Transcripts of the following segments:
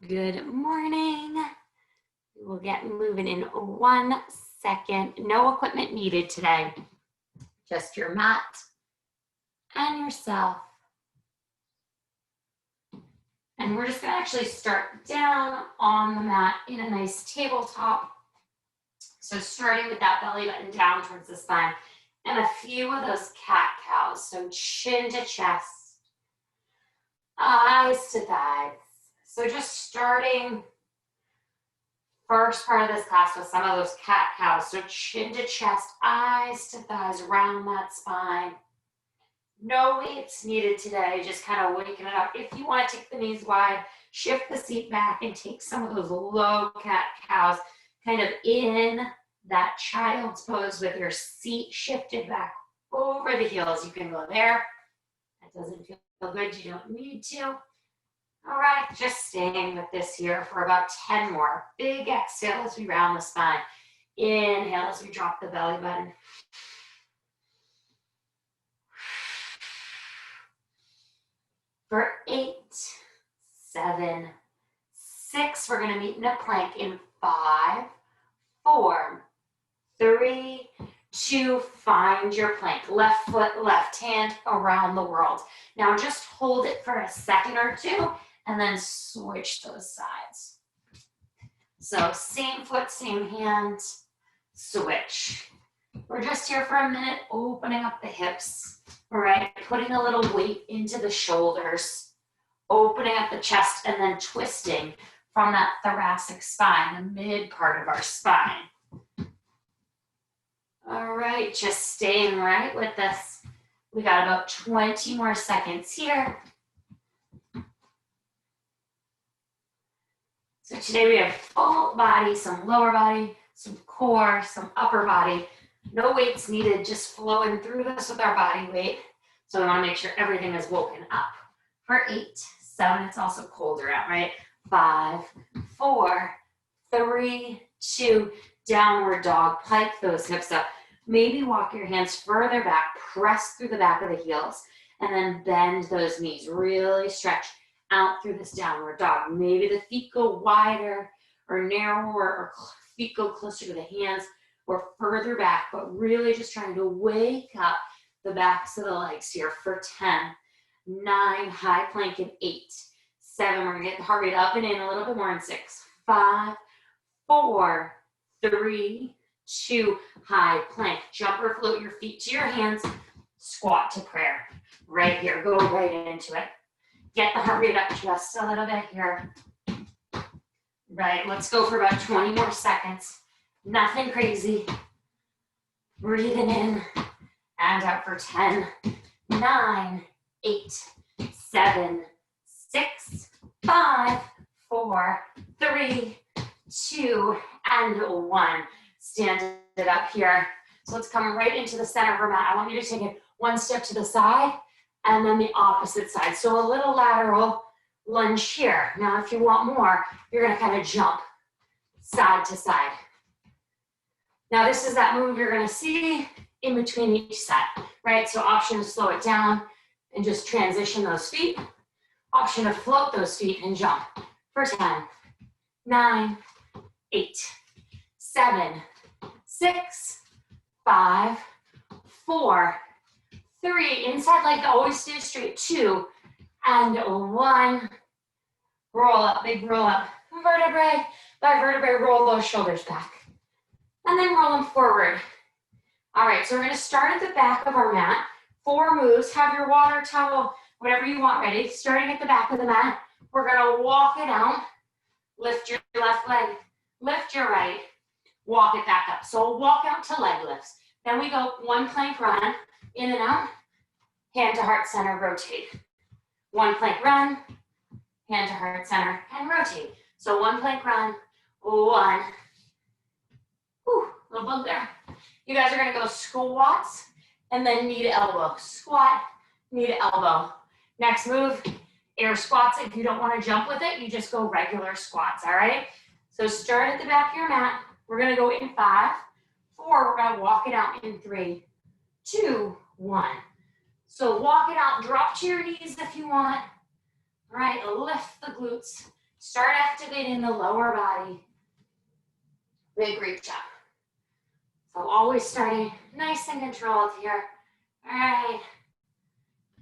Good morning. We will get moving in 1 second. No equipment needed today. Just your mat and yourself. And we're just going to actually start down on the mat in a nice tabletop. So starting with that belly button down towards the spine and a few of those cat-cows. So chin to chest, eyes to thighs. So just starting first part of this class with some of those cat-cows. So chin to chest, eyes to thighs, around that spine. No weights needed today, just kind of waking it up. If you want to take the knees wide, shift the seat back and take some of those low cat-cows kind of in that child's pose with your seat shifted back over the heels. You can go there. That doesn't feel good. You don't need to. All right, just staying with this here for about 10 more. Big exhale as we round the spine. Inhale as we drop the belly button. For 8, 7, 6, we're going to meet in a plank in 5, 4, 3, 2, find your plank. Left foot, left hand around the world. Now just hold it for a second or two and then switch those sides. So same foot, same hand, switch. We're just here for a minute, opening up the hips, all right? Putting a little weight into the shoulders, opening up the chest, and then twisting from that thoracic spine, the mid part of our spine. All right, just staying right with this. We got about 20 more seconds here. So today we have full body, some lower body, some core, some upper body. No weights needed, just flowing through this with our body weight. So we want to make sure everything is woken up. For 8, 7, it's also colder out, right? 5, 4, 3, 2, downward dog. Pike those hips up. Maybe walk your hands further back, press through the back of the heels, and then bend those knees. Really stretch out through this downward dog. Maybe the feet go wider or narrower, or feet go closer to the hands or further back, but really just trying to wake up the backs of the legs here for 10, 9, high plank in 8, 7, we're gonna get the heart rate up and in a little bit more in 6, 5, 4, 3, 2, high plank. Jump or float your feet to your hands, squat to prayer. Right here, go right into it. Get the heart rate up just a little bit here. Right, let's go for about 20 more seconds. Nothing crazy. Breathing in and out for 10, 9, 8, 7, 6, 5, 4, 3, 2, and 1. Stand it up here. So let's come right into the center of our mat. I want you to take it one step to the side and then the opposite side. So a little lateral lunge here. Now, if you want more, you're gonna kind of jump side to side. Now, this is that move you're gonna see in between each set, right? So option to slow it down and just transition those feet. Option to float those feet and jump for 10, 9, 8, 7, 6, 5, 4, 3, inside leg always stay straight, 2, and 1. Roll up, big roll up. Vertebrae by vertebrae, roll those shoulders back. And then roll them forward. All right, so we're gonna start at the back of our mat. 4 moves, have your water towel, whatever you want ready. Starting at the back of the mat, we're gonna walk it out. Lift your left leg, lift your right, walk it back up. So walk out to leg lifts. Then we go 1 plank run, in and out, hand to heart center, rotate. 1 plank run, hand to heart center, and rotate. So 1 plank run, 1. Whew, little bump there. You guys are gonna go squats and then knee to elbow. Squat, knee to elbow. Next move, air squats. If you don't wanna jump with it, you just go regular squats, all right? So start at the back of your mat. We're gonna go in 5, 4, we're gonna walk it out in 3, 2, 1. So walk it out, drop to your knees if you want. All right, lift the glutes, Start activating the lower body. Big reach up. So always starting nice and controlled here. All right.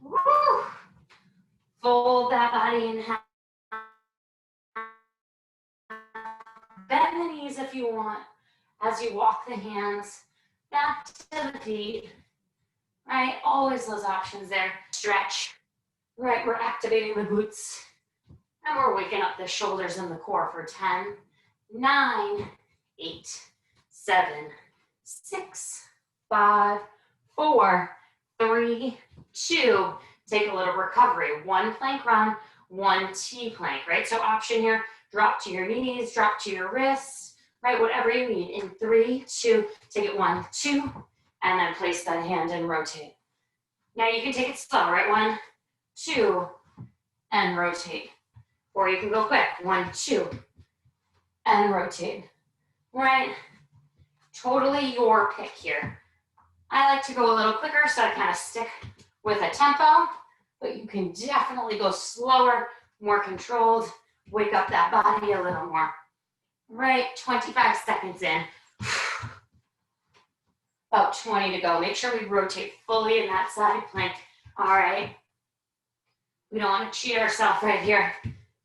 Woo. Fold that body in half. Bend the knees if you want as you walk the hands back to the feet. Right, always those options there. Stretch. Right, we're activating the glutes. And we're waking up the shoulders and the core for 10, 9, 8, 7, 6, 5, 4, 3, 2. Take a little recovery. One plank run, one T plank, right? So option here, drop to your knees, drop to your wrists, right? Whatever you need. In 3, 2, take it 1, 2, and then place that hand and rotate. Now you can take it slow, right? 1, 2, and rotate. Or you can go quick. 1, 2, and rotate. Right? Totally your pick here. I like to go a little quicker, so I kind of stick with a tempo, but you can definitely go slower, more controlled, wake up that body a little more. Right, 25 seconds in. About 20 to go. Make sure we rotate fully in that side plank. All right. We don't want to cheat ourselves right here,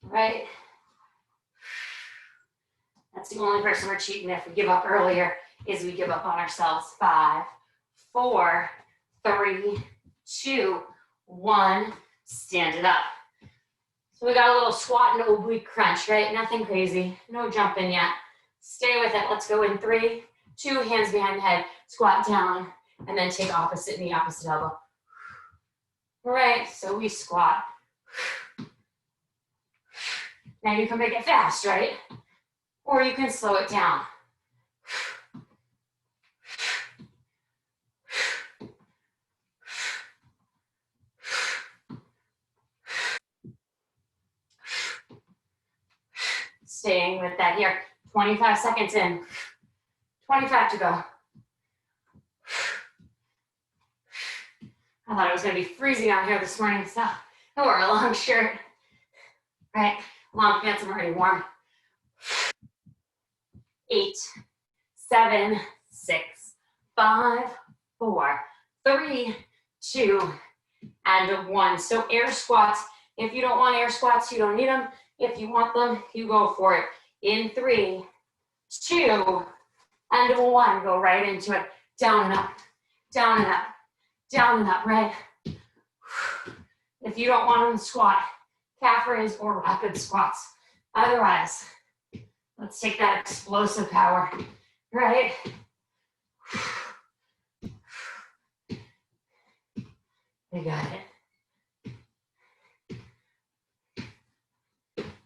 right? That's the only person we're cheating if we give up earlier, is we give up on ourselves. 5, 4, 3, 2, 1. Stand it up. So we got a little squat and oblique crunch, right? Nothing crazy. No jumping yet. Stay with it. Let's go in 3, 2, hands behind the head. Squat down, and then take opposite knee, opposite elbow. All right, so we squat. Now you can make it fast, right? Or you can slow it down. Staying with that here. 25 seconds in. 25 to go. I thought it was going to be freezing out here this morning, so I wore a long shirt. Right, long pants, I'm already warm. 8, 7, 6, 5, 4, 3, 2, and 1. So air squats. If you don't want air squats, you don't need them. If you want them, you go for it. In 3, 2, and 1. Go right into it. Down and up, down and up, down and up, right? If you don't want them to squat, calf raise or rapid squats. Otherwise, let's take that explosive power, right? You got it.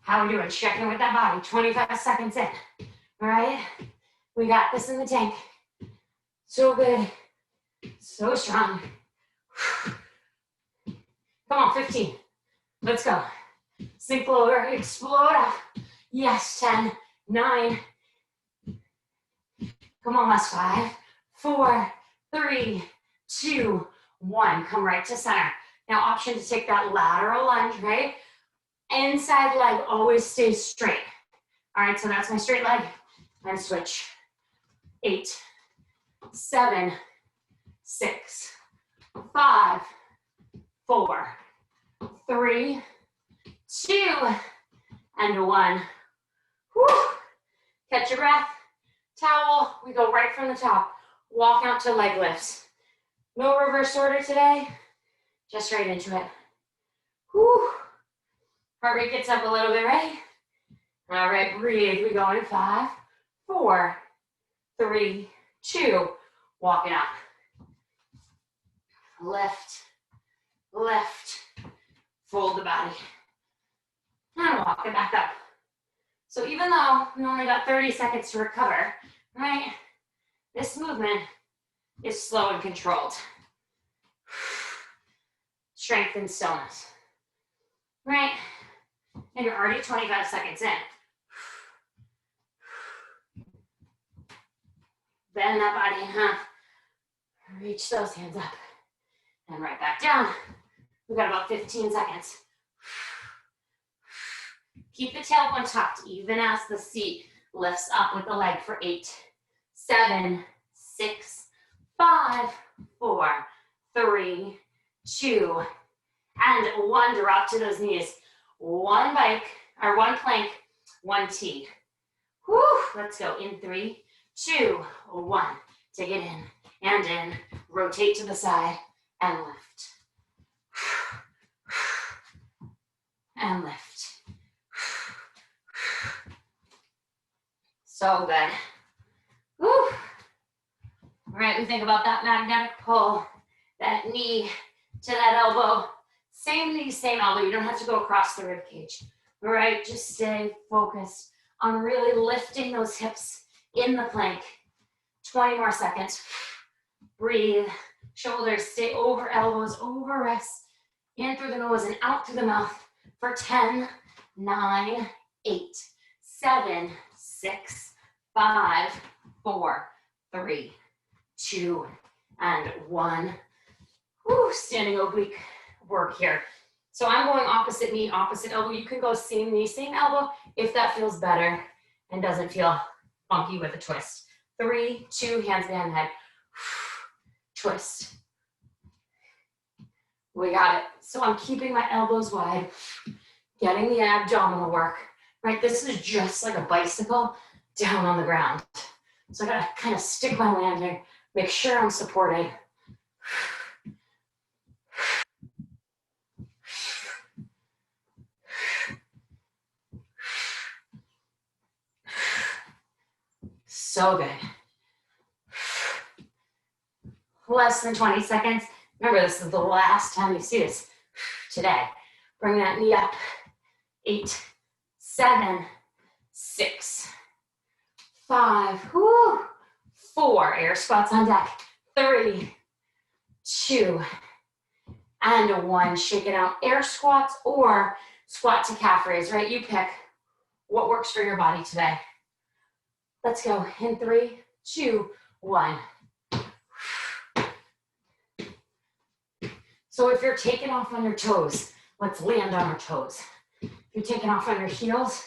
How are we doing? Checking with that body. 25 seconds in, all right? We got this in the tank. So good, so strong. Come on, 15. Let's go. Sink lower, explode up. Yes, 10, 9. Come on, last 5, 4, 3, 2, 1. Come right to center. Now, option to take that lateral lunge, right? Inside leg always stays straight. All right, so that's my straight leg. And switch. 8, 7, 6, 5, 4, 3, 2, and 1. Whew. Catch your breath. Towel. We go right from the top. Walk out to leg lifts. No reverse order today. Just right into it. Whew. Heart rate gets up a little bit, right? All right, breathe. We go in 5, 4, 3, 2. Walk it out. Lift, lift. Fold the body. And walk it back up. So even though we only got 30 seconds to recover, right? This movement is slow and controlled. Strength and stillness. Right? And you're already 25 seconds in. Bend that body in half. Reach those hands up. And right back down. We've got about 15 seconds. Keep the tailbone tucked even as the seat lifts up with the leg for 8, 7, 6, 5, 4, 3, 2, and 1. Drop to those knees. One bike, or one plank, one T. Whew, let's go. In 3, 2, 1. Take it in and in. Rotate to the side and lift. And lift. So good. Whew. All right, we think about that magnetic pull, that knee to that elbow. Same knee, same elbow. You don't have to go across the rib cage. All right, just stay focused on really lifting those hips in the plank. 20 more seconds. Breathe. Shoulders stay over elbows, over wrists. In through the nose and out through the mouth for 10, 9, 8, 7, 6, 5, 4, 3, 2, and 1. Whew, standing oblique work here. So I'm going opposite knee, opposite elbow. You can go same knee, same elbow if that feels better and doesn't feel funky with a twist. 3, 2, hands behind the head. Twist. We got it. So I'm keeping my elbows wide, getting the abdominal work, right? This is just like a bicycle down on the ground. So I gotta kind of stick my landing, make sure I'm supported. So good. Less than 20 seconds. Remember, this is the last time you see this today. Bring that knee up. 8, 7, 6, 5, 4. Air squats on deck. 3, 2, and 1. Shake it out. Air squats or squat to calf raise, right? You pick what works for your body today. Let's go. In 3, 2, 1. So if you're taking off on your toes, let's land on our toes. If you're taking off on your heels,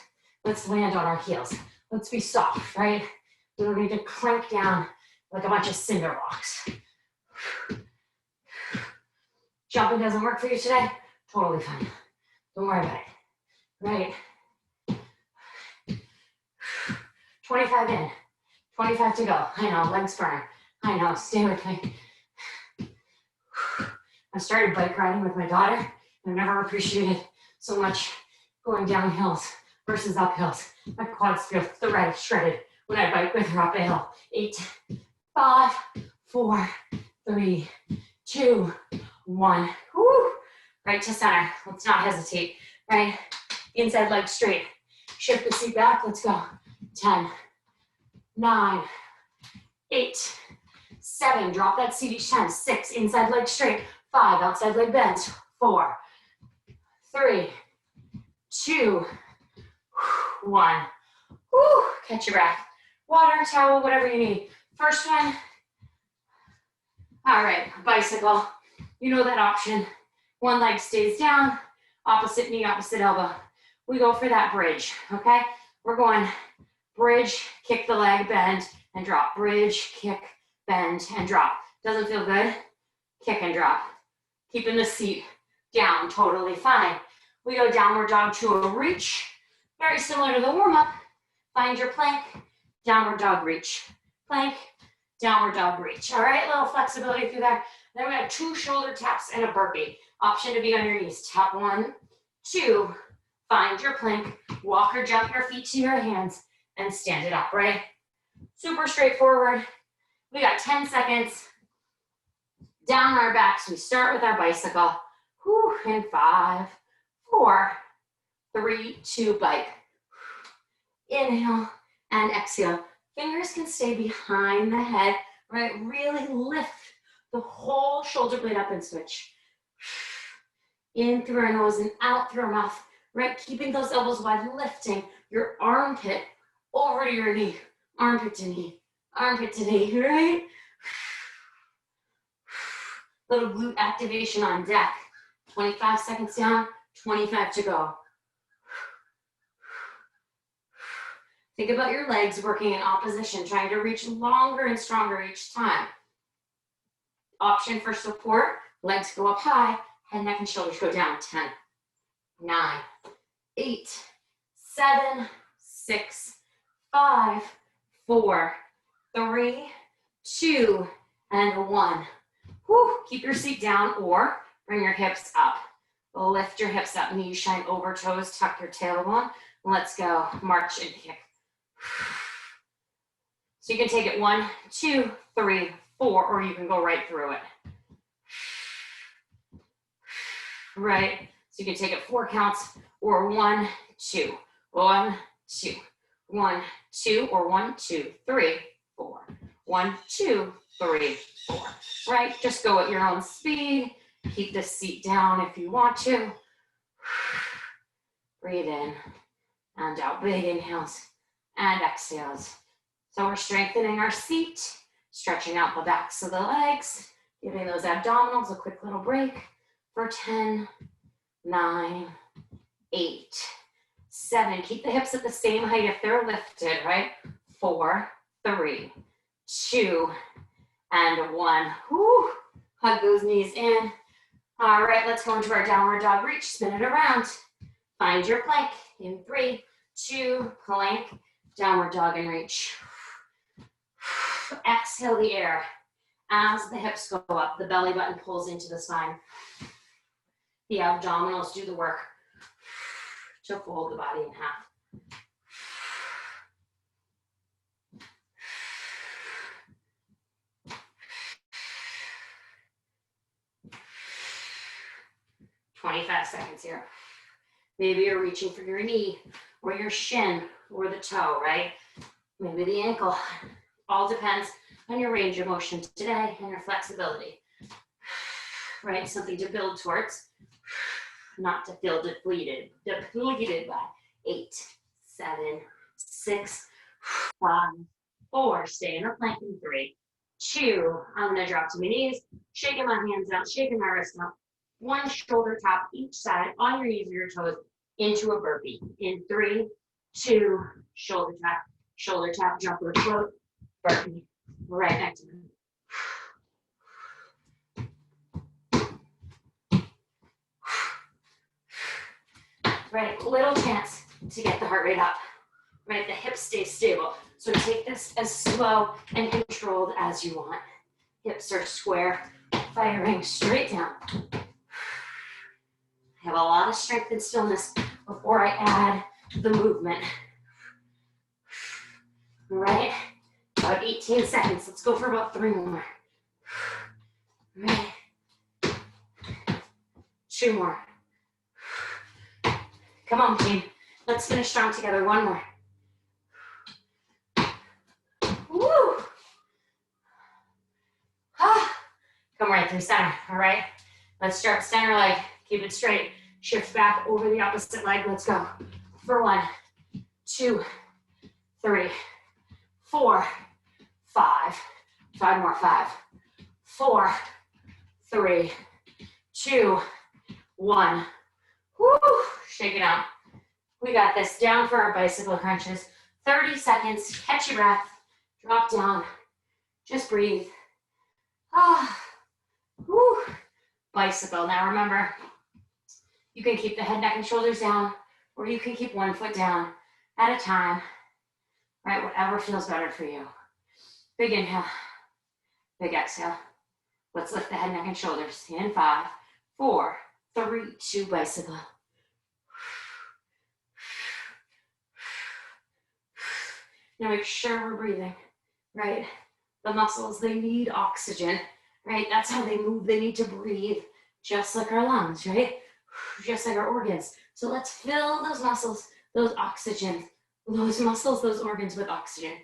let's land on our heels. Let's be soft, right? We don't need to crank down like a bunch of cinder blocks. Jumping doesn't work for you today? Totally fine. Don't worry about it, right? 25 in, 25 to go. I know, legs burn. I know, stay with me. I started bike riding with my daughter. I've never appreciated so much going down hills versus up hills. My quads feel shredded when I bike with her up a hill. 8, 5, 4, 3, 2, 1. Woo. Right to center. Let's not hesitate. Right? Inside leg straight. Shift the seat back. Let's go. 10, 9, 8, 7. Drop that seat each time. 6. Inside leg straight. 5. Outside leg bends. 4, 3, 2, 1. Woo. Catch your breath. Water, towel, whatever you need. First one. All right, bicycle. You know that option. One leg stays down, opposite knee, opposite elbow. We go for that bridge, okay? We're going bridge, kick the leg, bend, and drop. Bridge, kick, bend, and drop. Doesn't feel good? Kick and drop. Keeping the seat down, totally fine. We go downward dog to a reach. Very similar to the warm-up. Find your plank, downward dog reach. Plank, downward dog reach. All right, little flexibility through there. Then we have 2 shoulder taps and a burpee. Option to be on your knees. Tap 1, 2, find your plank, walk or jump your feet to your hands, and stand it up, right? Super straightforward. We got 10 seconds. Down on our backs, we start with our bicycle. Whew, in 5, 4, 3, 2, bike. Inhale and exhale. Fingers can stay behind the head, right? Really lift the whole shoulder blade up and switch. In through our nose and out through our mouth, right? Keeping those elbows wide, lifting your armpit over to your knee. Armpit to knee, right? Little glute activation on deck. 25 seconds down, 25 to go. Think about your legs working in opposition, trying to reach longer and stronger each time. Option for support, legs go up high, head, neck, and shoulders go down. 10, 9, 8, 7, 6, 5, 4, 3, 2, and 1. Whew. Keep your seat down or bring your hips up. Lift your hips up, knees shine over toes, tuck your tailbone. Let's go, march and kick. So you can take it 1, 2, 3, 4, or you can go right through it. Right, so you can take it 4 counts, or 1, 2, 1, 2, 1, 2, or 1, 2, 3, 4, 1, 2, 3, 4. Right, just go at your own speed. Keep the seat down if you want to. Breathe in and out. Big inhales and exhales. So we're strengthening our seat, stretching out the backs of the legs, giving those abdominals a quick little break for 10, 9, 8, 7. Keep the hips at the same height if they're lifted, right? 4, 3, 2, and 1. Whew. Hug those knees in. All right, let's go into our downward dog reach. Spin it around. Find your plank in 3, 2, plank, downward dog and reach. Exhale the air. As the hips go up, the belly button pulls into the spine. The abdominals do the work to fold the body in half. "25 seconds here." Maybe you're reaching for your knee or your shin or the toe, right? Maybe the ankle. All depends on your range of motion today and your flexibility. Right? Something to build towards, not to feel depleted by. 8, 7, 6, 5, 4. Stay in a plank in 3, 2. I'm gonna drop to my knees, shaking my hands out, shaking my wrists out. 1 shoulder tap each side on your knees or your toes into a burpee. In 3, 2, shoulder tap, jump or float, burpee. Right next to me. Right, little chance to get the heart rate up. Right, the hips stay stable. So take this as slow and controlled as you want. Hips are square, firing straight down. I have a lot of strength and stillness before I add the movement. All right, about 18 seconds. Let's go for about 3 more. All right. 2 more. Come on, team. Let's finish strong together. 1 more. Woo! Ah. Come right through center, all right? Let's start center leg. Keep it straight. Shift back over the opposite leg. Let's go. For 1, 2, 3, 4, 5. 5 more. 5, 4, 3, 2, 1. Woo! Shake it out. We got this. Down for our bicycle crunches. 30 seconds. Catch your breath. Drop down. Just breathe. Ah. Woo. Bicycle. Now remember, you can keep the head, neck, and shoulders down, or you can keep 1 foot down at a time. Right? Whatever feels better for you. Big inhale. Big exhale. Let's lift the head, neck, and shoulders. In 5, 4, 3, 2, bicycle. Now make sure we're breathing, right? The muscles, they need oxygen, right? That's how they move. They need to breathe, just like our lungs, right? Just like our organs. So let's fill those muscles, those oxygen, those muscles, those organs with oxygen.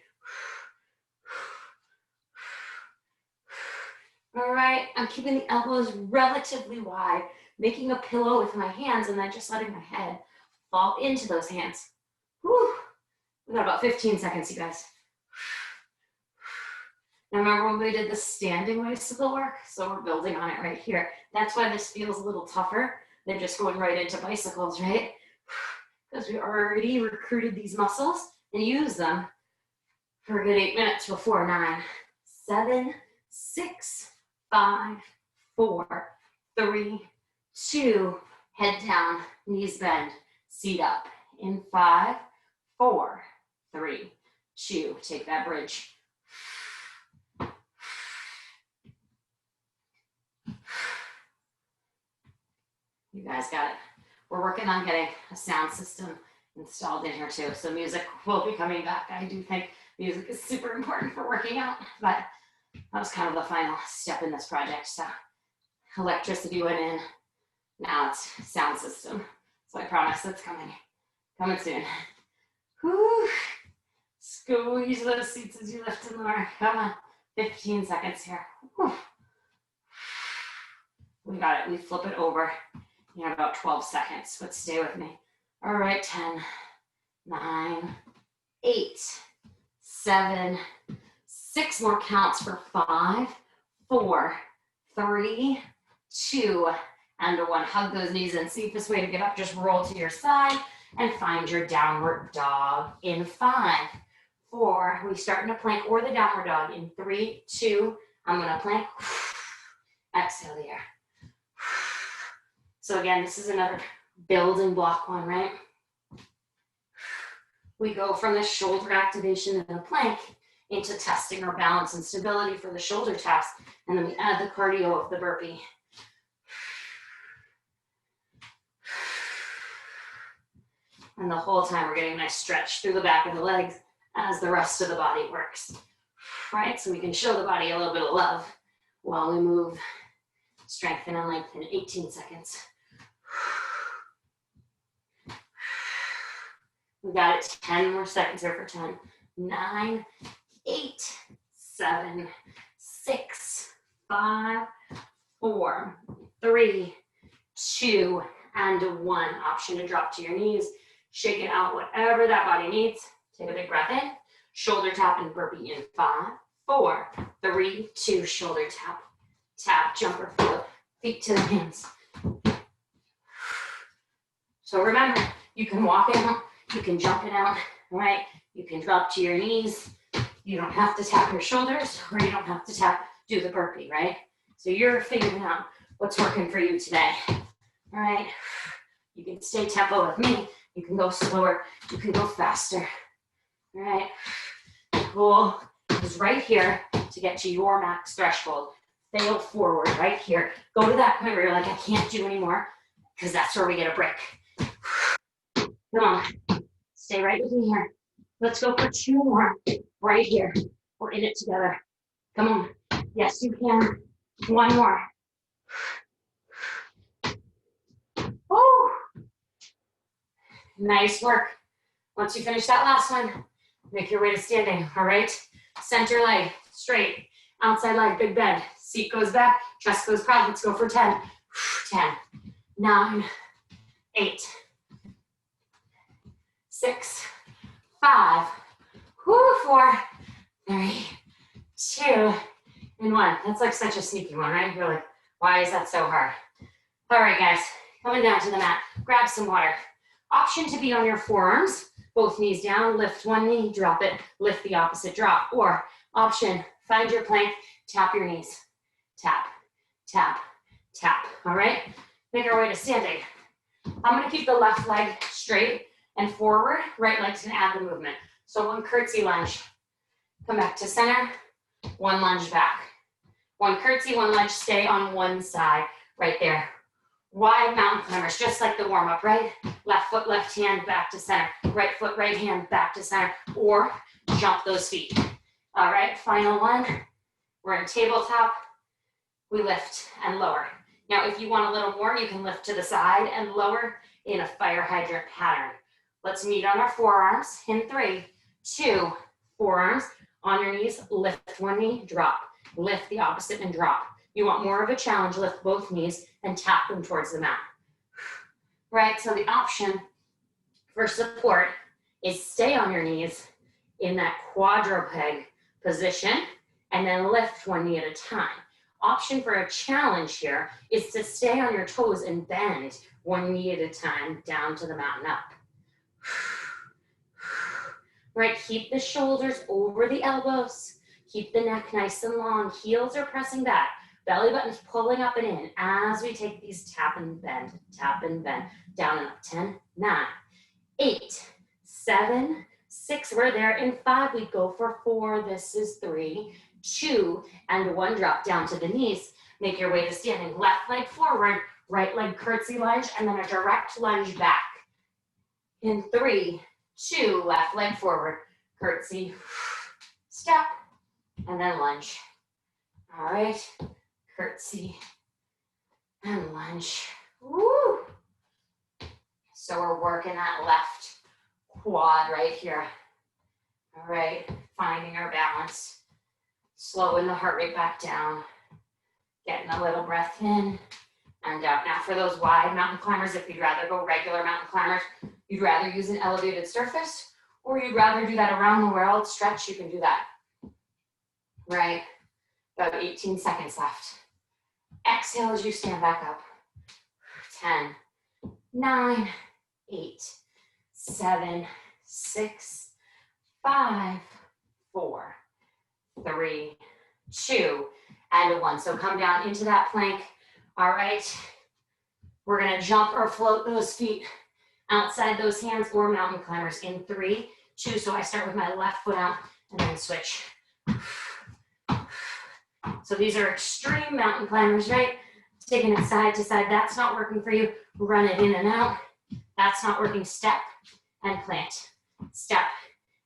All right, I'm keeping the elbows relatively wide, making a pillow with my hands and then just letting my head fall into those hands. Whew. We got about 15 seconds, you guys. Now remember when we did the standing bicycle work? So we're building on it right here. That's why this feels a little tougher than just going right into bicycles, right? Because we already recruited these muscles and use them for a good 8 minutes before 9, 7, 6, 5, 4, 3, 2, head down, knees bend, seat up. In 5, 4, 3, 2, take that bridge. You guys got it. We're working on getting a sound system installed in here too, so music will be coming back. I do think music is super important for working out, but that was kind of the final step in this project. So electricity went in, now it's sound system. So I promise it's coming soon. Whew. Squeeze those seats as you lift and lower. Come on, 15 seconds here. Whew. We got it, we flip it over in about 12 seconds, but stay with me. All right, 10, 9, 8, 7, 6 more counts for 5, 4, 3, 2, and 1. Hug those knees in. Safest way to get up, just roll to your side and find your downward dog in 5, 4. We start in a plank or the downward dog in 3, 2. I'm gonna plank. Exhale the air. So again, this is another building block one, right? We go from the shoulder activation in a plank into testing our balance and stability for the shoulder taps, and then we add the cardio of the burpee. And the whole time we're getting a nice stretch through the back of the legs as the rest of the body works, right? So we can show the body a little bit of love while we move, strengthen and lengthen 18 seconds. We got it, 10 more seconds here for 10, 9, 8, 7, 6, 5, 4, 3, 2, and 1. Option to drop to your knees. Shake it out, whatever that body needs. Take a big breath in. Shoulder tap and burpee in 5, 4, 3, 2. Shoulder tap, tap, jumper float, feet to the hands. So remember, you can walk it out, you can jump it out, right? You can drop to your knees. You don't have to tap your shoulders, or you don't have to do the burpee, right? So you're figuring out what's working for you today. All right, you can stay tempo with me. You can go slower, you can go faster. All right, the goal is right here to get to your max threshold. Fail forward right here. Go to that point where you're like, I can't do anymore, because that's where we get a break. Come on, stay right with me here. Let's go for 2 more right here. We're in it together. Come on, yes you can. 1 more. Oh, nice work. Once you finish that last one, make your way to standing, all right? Center leg, straight. Outside leg, big bend. Seat goes back, chest goes proud. Let's go for 10. 10, 9, 8, 6, 5, 4, 3, 2, and 1. That's like such a sneaky one, right? You're like, why is that so hard? All right, guys, coming down to the mat. Grab some water. Option to be on your forearms, both knees down, lift one knee, drop it, lift the opposite, drop. Or option, find your plank, tap your knees. Tap, tap, tap, all right? Make our way to standing. I'm gonna keep the left leg straight and forward, right leg's gonna add the movement. So 1 curtsy lunge, come back to center, 1 lunge back. 1 curtsy, 1 lunge, stay on one side, right there. Wide mountain climbers, just like the warm up, right? Left foot, left hand, back to center. Right foot, right hand, back to center. Or jump those feet. All right, final one. We're in tabletop. We lift and lower. Now, if you want a little more, you can lift to the side and lower in a fire hydrant pattern. Let's meet on our forearms in 3, 2, forearms on your knees, lift one knee, drop. Lift the opposite and drop. You want more of a challenge, lift both knees and tap them towards the mat. Right, so the option for support is stay on your knees in that quadruped position and then lift one knee at a time. Option for a challenge here is to stay on your toes and bend one knee at a time down to the mat and up. right? Keep the shoulders over the elbows. Keep the neck nice and long. Heels are pressing back. Belly button's pulling up and in as we take these tap and bend, down and up. 10, 9, 8, 7, 6. We're there in 5. We go for 4. This is 3, 2, and 1. Drop down to the knees. Make your way to standing. Left leg forward, right leg curtsy lunge, and then a direct lunge back. In 3, 2, left leg forward, curtsy, step, and then lunge. All right, curtsy and lunge. Woo! So we're working that left quad right here. All right, finding our balance, slowing the heart rate back down, getting a little breath in and out. Now for those wide mountain climbers, if you'd rather go regular mountain climbers, you'd rather use an elevated surface, or you'd rather do that around the world stretch, you can do that. Right, about 18 seconds left. Exhale as you stand back up. 10, 9, 8, 7, 6, 5, 4, 3, 2, and 1. So come down into that plank. All right, we're gonna jump or float those feet outside those hands, or mountain climbers in 3, 2. So I start with my left foot out and then switch. So these are extreme mountain climbers, right? Taking it side to side. That's not working for you. Run it in and out. That's not working. Step and plant. Step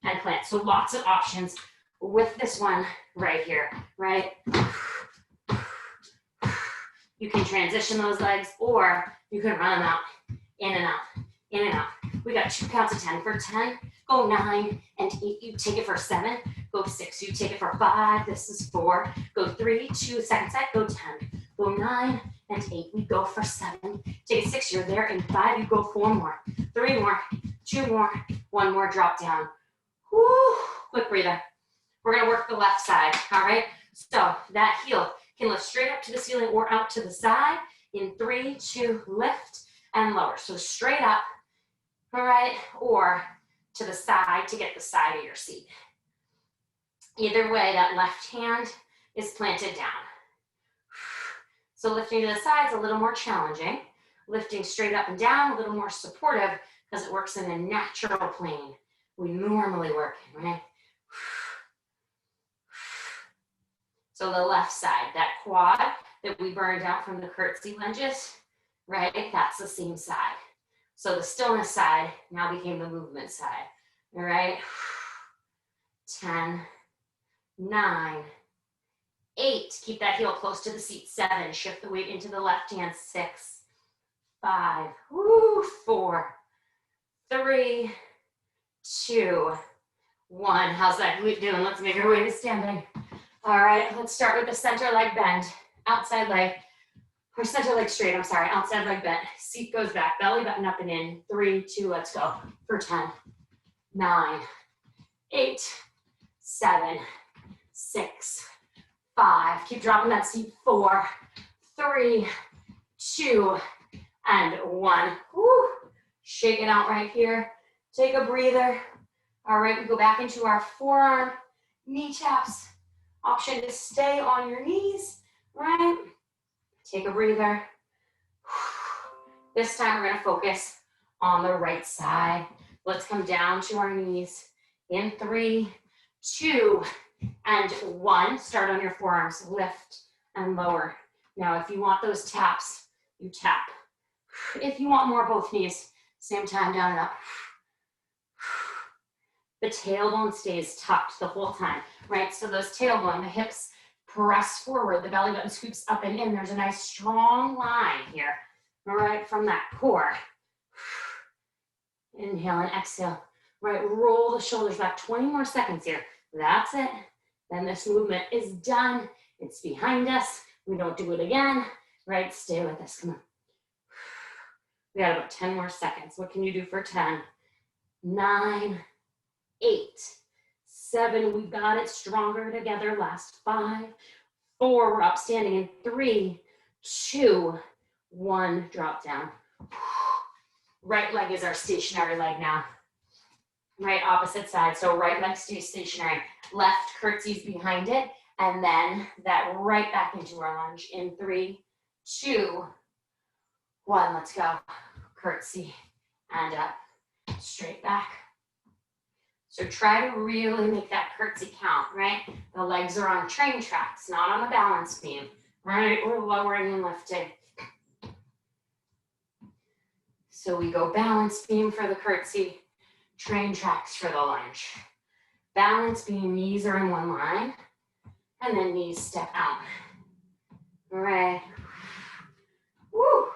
and plant. So lots of options with this one right here, right? You can transition those legs, or you can run them out, in and out, in and out. We got 2 counts of 10. For 10, go 9 and 8. You take it for 7. Go 6. You take it for 5. This is 4. Go 3, 2, second set. Go 10. Go 9 and 8. We go for 7. Take 6. You're there in 5. You go 4 more. 3 more. 2 more. 1 more. Drop down. Woo! Quick breather. We're gonna work the left side. All right. So that heel can lift straight up to the ceiling or out to the side. In 3, 2, lift and lower. So straight up. All right, or to the side to get the side of your seat. Either way, that left hand is planted down. So lifting to the side is a little more challenging. Lifting straight up and down, a little more supportive because it works in a natural plane we normally work in, right? So the left side, that quad that we burned out from the curtsy lunges, right? That's the same side. So the stillness side now became the movement side, all right? 10, 9, 8, keep that heel close to the seat. 7, shift the weight into the left hand. 6, 5, 4, 3, 2, 1. How's that glute doing? Let's make our way to standing. All right, let's start with the center leg bend. Outside leg, or center leg straight, I'm sorry, outside leg bent. Seat goes back, belly button up and in. 3, 2, let's go. For 10, 9, 8, 7, 6, 5. Keep dropping that seat. 4, 3, 2, and 1. Woo. Shake it out right here. Take a breather. All right, we go back into our forearm, knee taps. Option to stay on your knees, right? Take a breather. This time we're gonna focus on the right side. Let's come down to our knees. In 3, 2, and 1. Start on your forearms, lift and lower. Now, if you want those taps, you tap. If you want more, both knees, same time, down and up. The tailbone stays tucked the whole time, right? So those tailbone, the hips press forward, the belly button scoops up and in. There's a nice strong line here, all right, from that core. Inhale and exhale, right? Roll the shoulders back. 20 more seconds here. That's it. Then this movement is done. It's behind us. We don't do it again, right? Stay with us, come on. We got about 10 more seconds. What can you do for 10? 9, 8, 7, we got it. Stronger together. Last 5, 4, we're up standing in 3, 2, 1, drop down. Right leg is our stationary leg now. Right, opposite side. So right leg stays stationary. Left curtsies behind it. And then that right back into our lunge in 3, 2, 1. Let's go. Curtsy and up. Straight back. So try to really make that curtsy count, right? The legs are on train tracks, not on a balance beam, right? We're lowering and lifting. So we go balance beam for the curtsy, train tracks for the lunge. Balance beam, knees are in one line, and then knees step out. All right. Woo.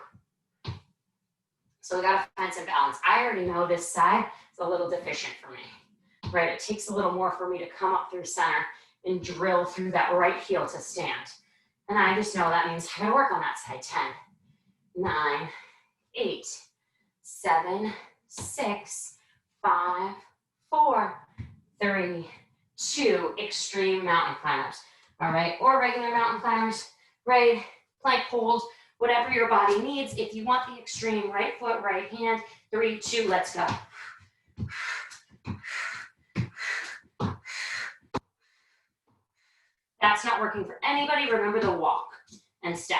So we gotta find some balance. I already know this side is a little deficient for me, right? It takes a little more for me to come up through center and drill through that right heel to stand. And I just know that means I gotta work on that side. 10, 9, 8, 7, 6, 5, 4, 3, 2, extreme mountain climbers. All right, or regular mountain climbers, right? Plank hold, whatever your body needs. If you want the extreme, right foot, right hand, 3, 2, let's go. That's not working for anybody. Remember the walk and step,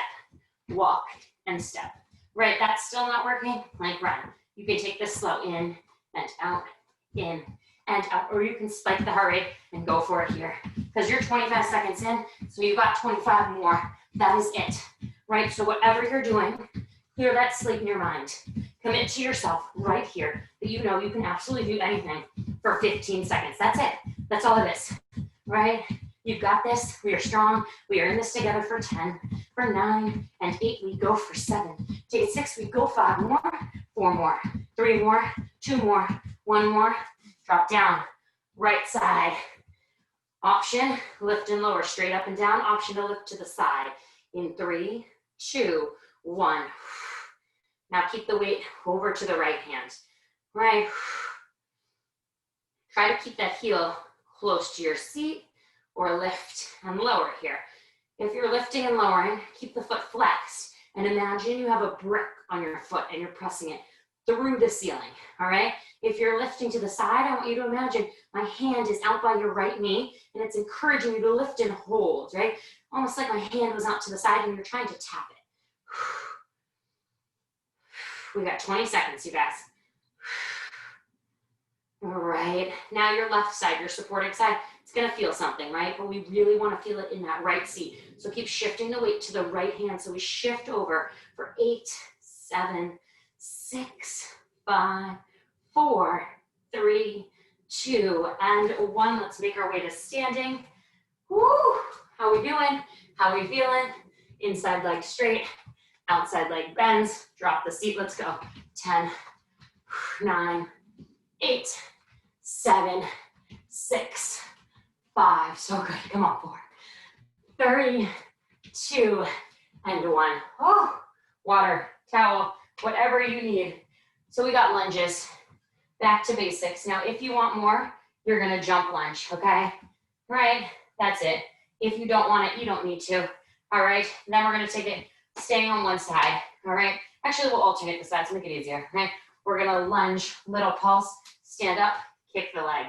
walk and step. Right, that's still not working, plank run. You can take this slow in and out, in and out, or you can spike the heart rate and go for it here. Because you're 25 seconds in, so you've got 25 more. That is it, right? So whatever you're doing, clear that slate in your mind. Commit to yourself right here that you know you can absolutely do anything for 15 seconds. That's it. That's all it is, right? You've got this. We are strong. We are in this together for 10, for 9, and 8. We go for 7. Take it 6. We go 5 more, 4 more, 3 more, 2 more, 1 more. Drop down. Right side. Option, lift and lower, straight up and down. Option to lift to the side. In 3, 2, 1. Now keep the weight over to the right hand. Right. Try to keep that heel close to your seat or lift and lower here. If you're lifting and lowering, keep the foot flexed and imagine you have a brick on your foot and you're pressing it through the ceiling, all right? If you're lifting to the side, I want you to imagine my hand is out by your right knee and it's encouraging you to lift and hold, right? Almost like my hand was out to the side and you're trying to tap it. We got 20 seconds, you guys. All right, now your left side, your supporting side, it's gonna feel something, right? But we really wanna feel it in that right seat. So keep shifting the weight to the right hand. So we shift over for 8, 7, 6, 5, 4, 3, 2, and 1. Let's make our way to standing. Woo! How we doing? How we feeling? Inside leg straight, outside leg bends. Drop the seat, let's go. 10, 9, 8, 7, 6, 5. So good. Come on, 4, 3, 2, and 1. Oh, water, towel, whatever you need. So we got lunges. Back to basics. Now, if you want more, you're gonna jump lunge, okay? Right? That's it. If you don't want it, you don't need to. All right? Then we're gonna take it staying on one side, all right? Actually, we'll alternate the sides to make it easier, right? We're gonna lunge, little pulse, stand up, kick the leg.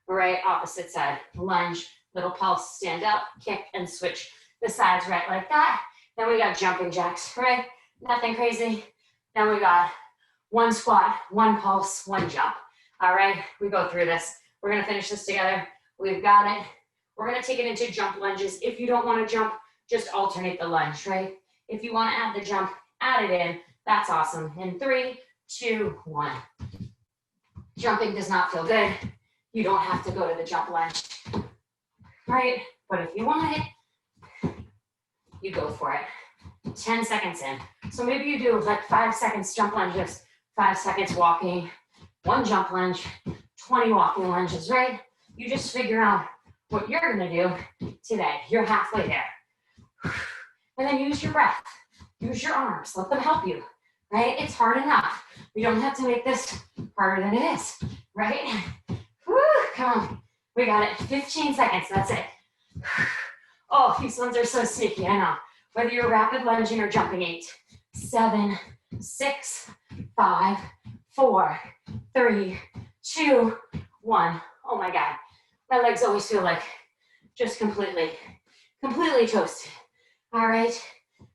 All right, opposite side. Lunge, little pulse, stand up, kick, and switch the sides right like that. Then we got jumping jacks, right? Nothing crazy. Then we got 1 squat, 1 pulse, 1 jump. All right, we go through this. We're gonna finish this together. We've got it. We're gonna take it into jump lunges. If you don't wanna jump, just alternate the lunge, right? If you wanna add the jump, add it in. That's awesome. In 3, 2, 1. Jumping does not feel good. You don't have to go to the jump lunge, right? But if you want it, you go for it. 10 seconds in. So maybe you do like 5 seconds jump lunges, 5 seconds walking, 1 jump lunge, 20 walking lunges, right? You just figure out what you're gonna do today. You're halfway there. And then use your breath, use your arms, let them help you, right? It's hard enough. We don't have to make this harder than it is, right? Woo, come on, we got it. 15 seconds, that's it. Oh, these ones are so sneaky, I know. Whether you're rapid lunging or jumping, 8, 7, 6, 5, 4, 3, 2, one. Oh my God. My legs always feel like just completely toasted. All right.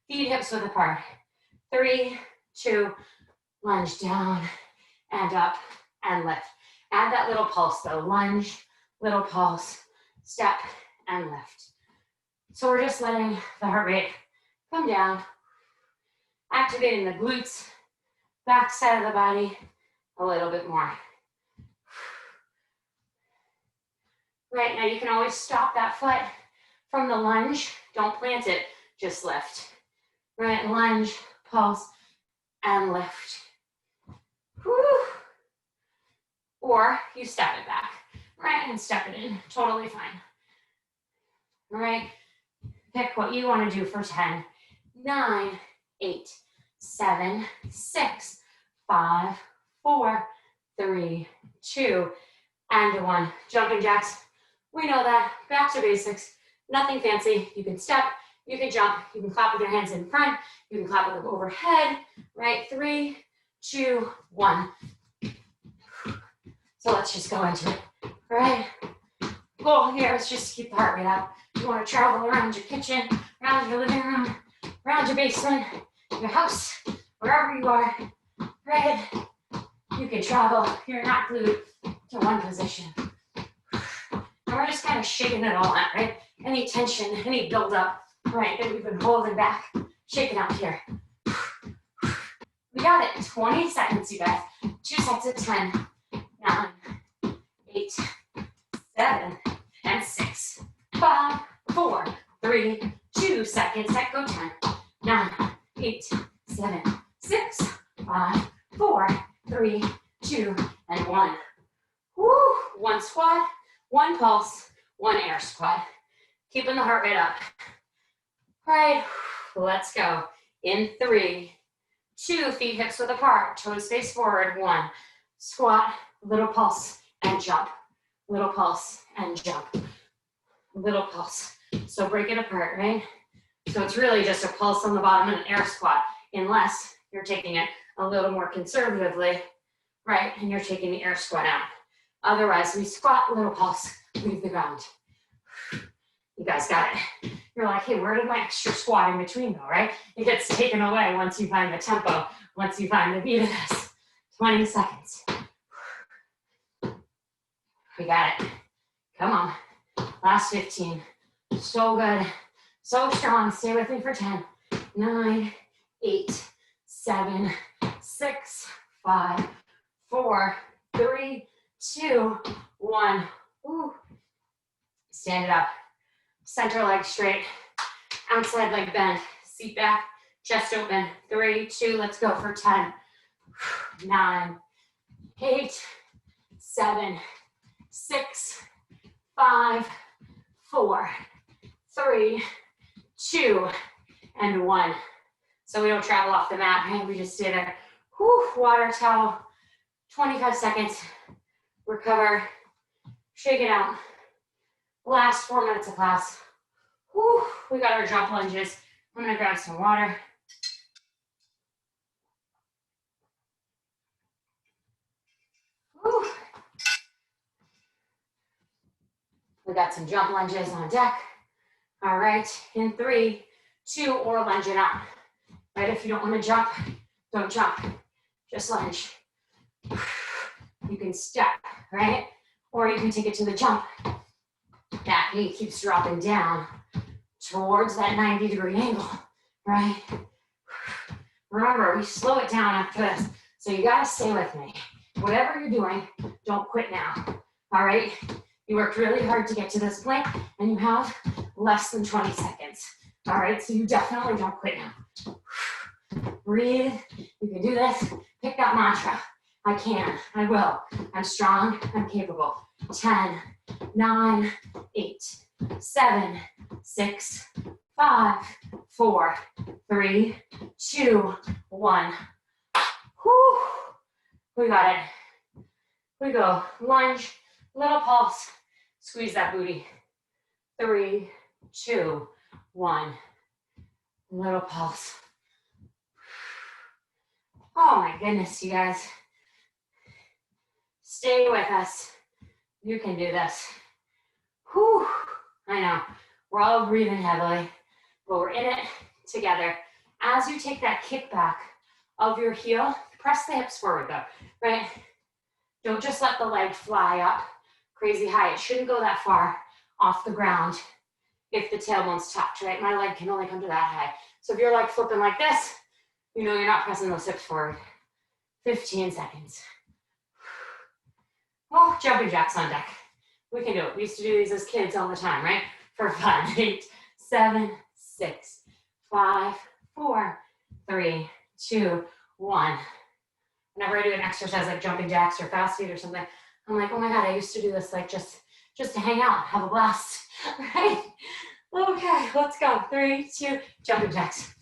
Feet hips width apart. 3, 2, lunge down and up and lift. Add that little pulse though. Lunge, little pulse, step and lift. So we're just letting the heart rate come down, activating the glutes, back side of the body a little bit more. Right, now you can always stop that foot from the lunge. Don't plant it, just lift. Right, lunge, pulse, and lift. Whew. Or you step it back, right, and step it in, totally fine. All right, pick what you want to do for 10, 9, 8, 7, 6, 5, 4, 3, 2, and 1. Jumping jacks. We know that. Back to basics. Nothing fancy. You can step, you can jump, you can clap with your hands in front, you can clap with them overhead, right? 3, 2, 1. So let's just go into it, all right? Goal here is just to keep the heart rate up. You want to travel around your kitchen, around your living room, around your basement, your house, wherever you are, right? You can travel. You're not glued to one position. And we're just kind of shaking it all out, right? Any tension, any buildup, right, that we've been holding back, shaking out here. We got it. 20 seconds, you guys. 2 sets of 10, 9, 8, 7, and 6, 5, 4, 3, 2 seconds. Set go 10, 9, 8, 7, 6, 5, 4, 3, 2, and 1. Woo! 1 squat, 1 pulse, 1 air squat. Keeping the heart rate up. All right, let's go. In 3, 2, feet hips width apart, toes face forward. 1, squat, little pulse, and jump. Little pulse, and jump. Little pulse. So break it apart, right? So it's really just a pulse on the bottom and an air squat, unless you're taking it a little more conservatively, right? And you're taking the air squat out. Otherwise, we squat, little pulse, leave the ground. You guys got it. You're like, hey, where did my extra squat in between go, right? It gets taken away once you find the tempo, once you find the beat of this. 20 seconds. We got it. Come on. Last 15. So good. So strong. Stay with me for 10, 9, 8, 7, 6, 5, 4, 3, 2, 1. Ooh. Stand it up. Center leg straight. Outside leg bend. Seat back. Chest open. 3, 2. Let's go for 10, 9, 8, 7, 6, 5, 4, 3, 2, and 1. So we don't travel off the mat, right? We just stay there. Whew, water towel. 25 seconds. Recover. Shake it out. Last 4 minutes of class. Whew, we got our jump lunges. I'm gonna grab some water. Whew. We got some jump lunges on deck. All right, in 3, 2, or lunge it out. Right, if you don't want to jump, don't jump. Just lunge. You can step, right? Or you can take it to the jump. That knee keeps dropping down towards that 90-degree angle, right? Remember, we slow it down after this. So you gotta stay with me. Whatever you're doing, don't quit now, all right? You worked really hard to get to this point, and you have less than 20 seconds, all right? So you definitely don't quit now. Breathe, you can do this. Pick that mantra. I can, I will, I'm strong, I'm capable. 10, 9, 8, 7, 6, 5, 4, 3, 2, 1. Whew. We got it. We go. Lunge, little pulse. Squeeze that booty. 3, 2, 1. Little pulse. Oh my goodness, you guys. Stay with us. You can do this. Whew, I know. We're all breathing heavily, but we're in it together. As you take that kick back of your heel, press the hips forward though, right? Don't just let the leg fly up crazy high. It shouldn't go that far off the ground if the tailbone's tucked, right? My leg can only come to that high. So if you're like flipping like this, you know you're not pressing those hips forward. 15 seconds. Oh, jumping jacks on deck. We can do it. We used to do these as kids all the time, right? For fun. 8, 7, 6, 5, 4, 3, 2, 1. Whenever I do an exercise like jumping jacks or fast feet or something, I'm like, oh my God, I used to do this like just to hang out, have a blast, right? Okay, let's go. 3, 2, jumping jacks.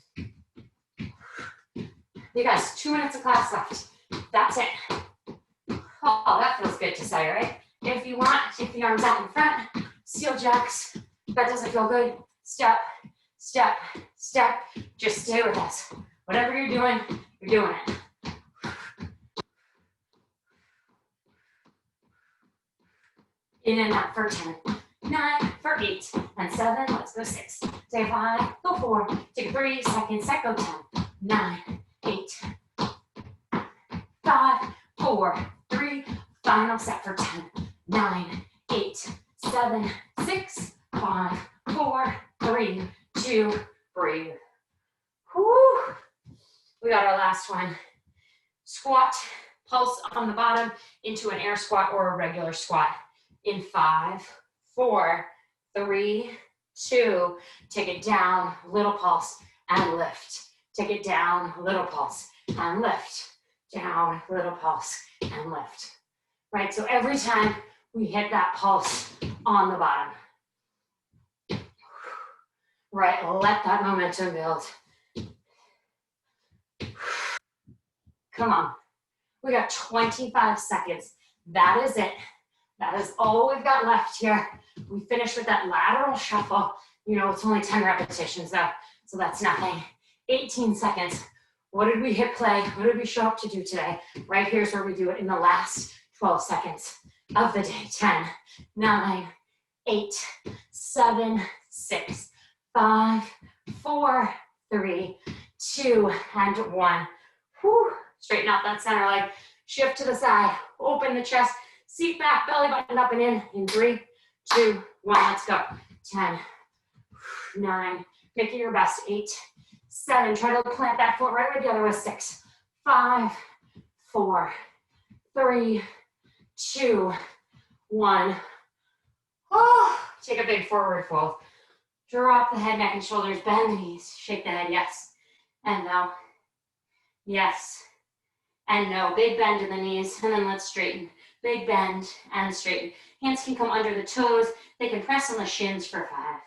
You guys, 2 minutes of class left. That's it. Oh, that feels good to say, right? If you want, take the arms out in front, steel jacks. If that doesn't feel good, step, step, step. Just stay with us. Whatever you're doing it. In and out for 10, 9 for 8, and 7, let's go 6. Say 5, go 4, take 3 seconds, set, go 10, 9, 8, 5, 4, 3, final set for 10, 9, 8, 7, 6, 5, 4, 3, 2, breathe. Whew. We got our last one. Squat, pulse on the bottom into an air squat or a regular squat. In 5, 4, 3, 2, take it down, little pulse, and lift. Take it down, little pulse, and lift. Down, little pulse, and lift. Right, so every time we hit that pulse on the bottom. Right, let that momentum build. Come on. We got 25 seconds. That is it. That is all we've got left here. We finished with that lateral shuffle. You know, it's only 10 repetitions though, so that's nothing. 18 seconds. What did we hit play? What did we show up to do today? Right here's where we do it in the last 12 seconds of the day. 10, 9, 8, 7, 6, 5, 4, 3, 2, and 1. Whew. Straighten out that center leg. Shift to the side. Open the chest. Seat back, belly button up and in 3, 2, 1, let's go. 10, 9, make it your best. 8, 7, try to plant that foot right where the other was. 6, 5, 4, 3, 2, 1. Oh, take a big forward fold. Drop the head, neck, and shoulders, bend the knees, shake the head, yes, and no, yes, and no. Big bend in the knees, and then let's straighten. Big bend and straighten. Hands can come under the toes. They can press on the shins for 5,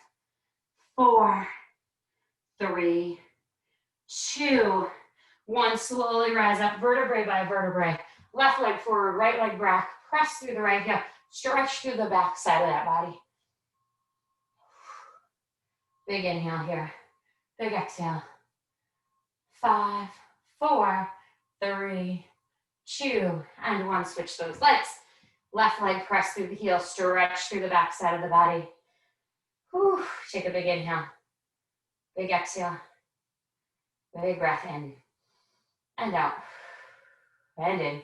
4, 3, 2, 1. Slowly rise up, vertebrae by vertebrae. Left leg forward, right leg back. Press through the right hip. Stretch through the back side of that body. Big inhale here. Big exhale. 5, 4, 3, 2, and 1. Switch those legs. Left leg press through the heel, stretch through the back side of the body. Whew. Take a big inhale. Big exhale. Big breath in. And out. And in.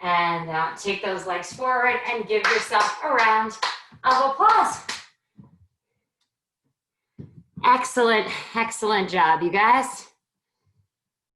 And out. Take those legs forward and give yourself a round of applause. Excellent, excellent job, you guys.